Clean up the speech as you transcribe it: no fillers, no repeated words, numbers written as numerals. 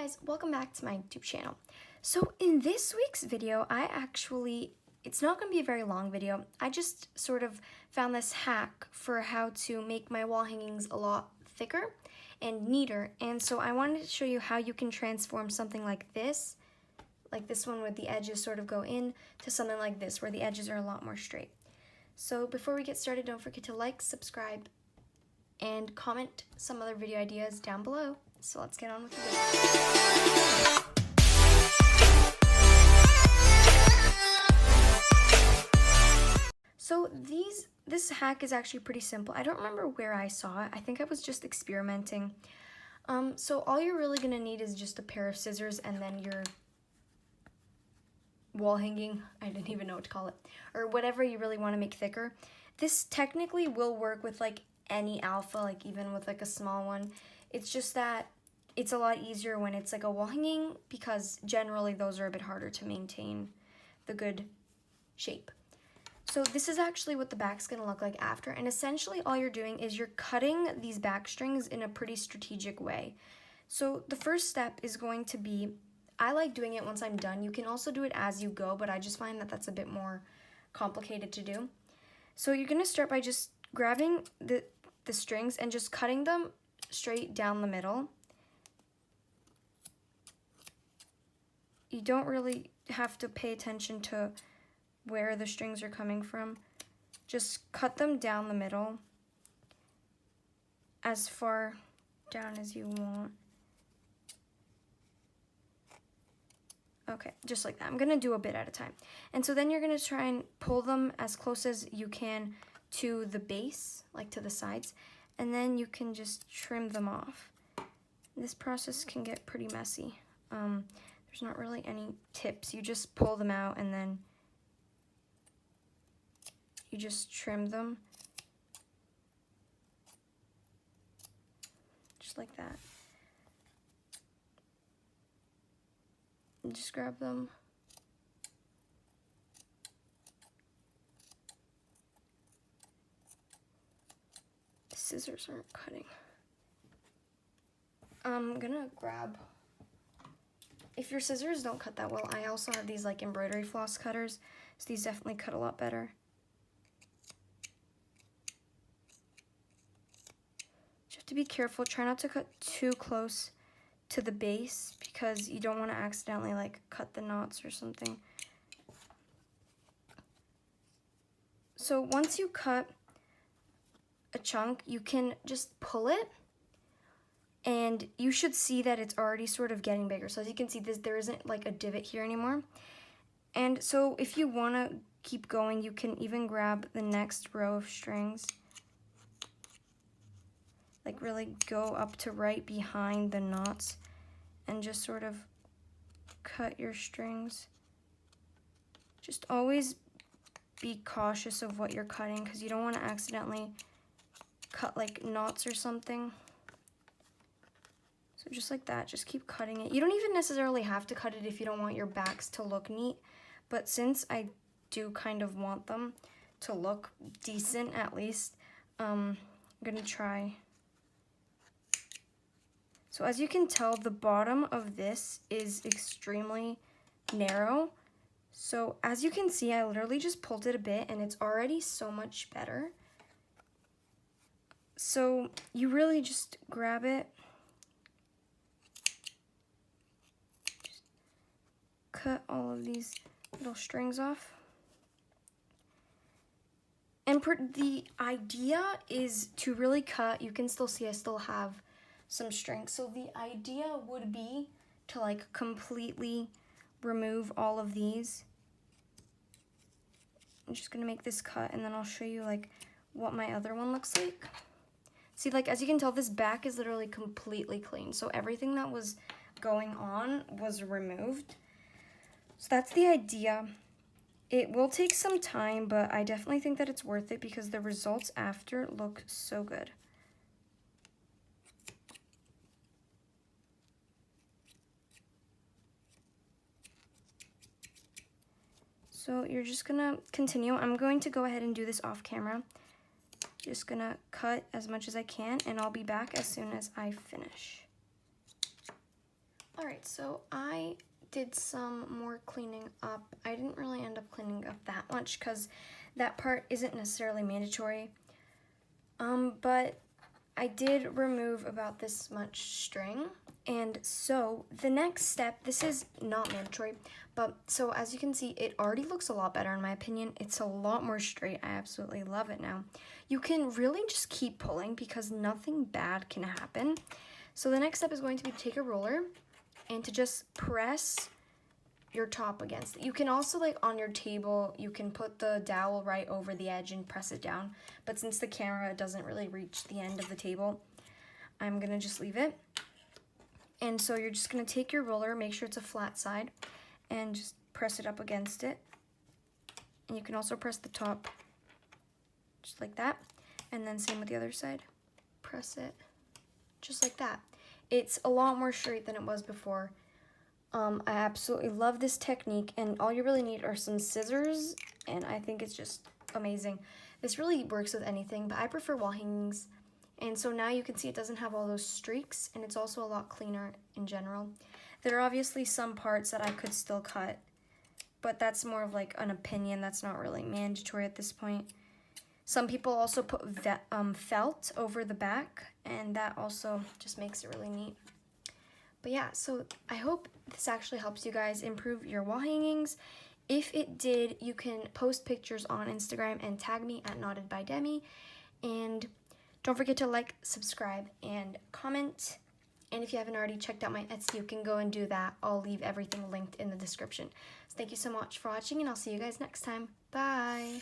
guys, welcome back to my YouTube channel. So in this week's video, it's not going to be a very long video. I just sort of found this hack for how to make my wall hangings a lot thicker and neater. And so I wanted to show you how you can transform something like this one where the edges sort of go in, to something like this where the edges are a lot more straight. So before we get started, don't forget to like, subscribe, and comment some other video ideas down below. So let's get on with the video. So this hack is actually pretty simple. I don't remember where I saw it. I think I was just experimenting. So all you're really gonna need is just a pair of scissors and then your wall hanging, I didn't even know what to call it, or whatever you really want to make thicker. This technically will work with like any alpha, like even with like a small one. It's just that it's a lot easier when it's like a wall hanging, because generally those are a bit harder to maintain the good shape. So this is actually what the back's gonna look like after, and essentially all you're doing is you're cutting these back strings in a pretty strategic way. So the first step is going to be, I like doing it once I'm done. You can also do it as you go, but I just find that that's a bit more complicated to do. So you're gonna start by just grabbing the strings and just cutting them straight down the middle. You don't really have to pay attention to where the strings are coming from. Just cut them down the middle as far down as you want. Okay, just like that. I'm gonna do a bit at a time. And so then you're gonna try and pull them as close as you can to the base, like to the sides, and then you can just trim them off. This process can get pretty messy. There's not really any tips. You just pull them out and then you just trim them. Just like that. And just grab them. The scissors aren't cutting. I'm gonna grab, if your scissors don't cut that well, I also have these like embroidery floss cutters, so these definitely cut a lot better. You have to be careful, try not to cut too close to the base because you don't want to accidentally like cut the knots or something. So once you cut a chunk, you can just pull it, and you should see that it's already sort of getting bigger. So as you can see, there isn't like a divot here anymore. And so if you want to keep going, you can even grab the next row of strings, like really go up to right behind the knots and just sort of cut your strings. Just always be cautious of what you're cutting, because you don't want to accidentally cut like knots or something. So just like that, just keep cutting it. You don't even necessarily have to cut it if you don't want your backs to look neat, but since I do kind of want them to look decent at least, I'm gonna try. So as you can tell, the bottom of this is extremely narrow. So as you can see, I literally just pulled it a bit and it's already so much better. So you really just grab it, just cut all of these little strings off. And the idea is to really cut, you can still see I still have some strings. So the idea would be to like completely remove all of these. I'm just gonna make this cut and then I'll show you like what my other one looks like. See, like as you can tell, this back is literally completely clean. So everything that was going on was removed. So that's the idea. It will take some time, but I definitely think that it's worth it because the results after look so good. So you're just gonna continue. I'm going to go ahead and do this off camera. Just gonna cut as much as I can, and I'll be back as soon as I finish. Alright, so I did some more cleaning up. I didn't really end up cleaning up that much because that part isn't necessarily mandatory. But I did remove about this much string. And so the next step, this is not mandatory, but so as you can see, it already looks a lot better in my opinion. It's a lot more straight. I absolutely love it now. You can really just keep pulling because nothing bad can happen. So the next step is going to be to take a roller and to just press your top against it. You can also, like on your table, you can put the dowel right over the edge and press it down. But since the camera doesn't really reach the end of the table, I'm gonna just leave it. And so you're just gonna take your roller, make sure it's a flat side, and just press it up against it. And you can also press the top, just like that. And then same with the other side. Press it, just like that. It's a lot more straight than it was before. I absolutely love this technique, and all you really need are some scissors, and I think it's just amazing. This really works with anything, but I prefer wall hangings. And so now you can see it doesn't have all those streaks, and it's also a lot cleaner in general. There are obviously some parts that I could still cut, but that's more of like an opinion. That's not really mandatory at this point. Some people also put felt over the back, and that also just makes it really neat. But yeah, so I hope this actually helps you guys improve your wall hangings. If it did, you can post pictures on Instagram and tag me at KnottedByDemi. And don't forget to like, subscribe, and comment. And if you haven't already checked out my Etsy, you can go and do that. I'll leave everything linked in the description. So thank you so much for watching, and I'll see you guys next time. Bye!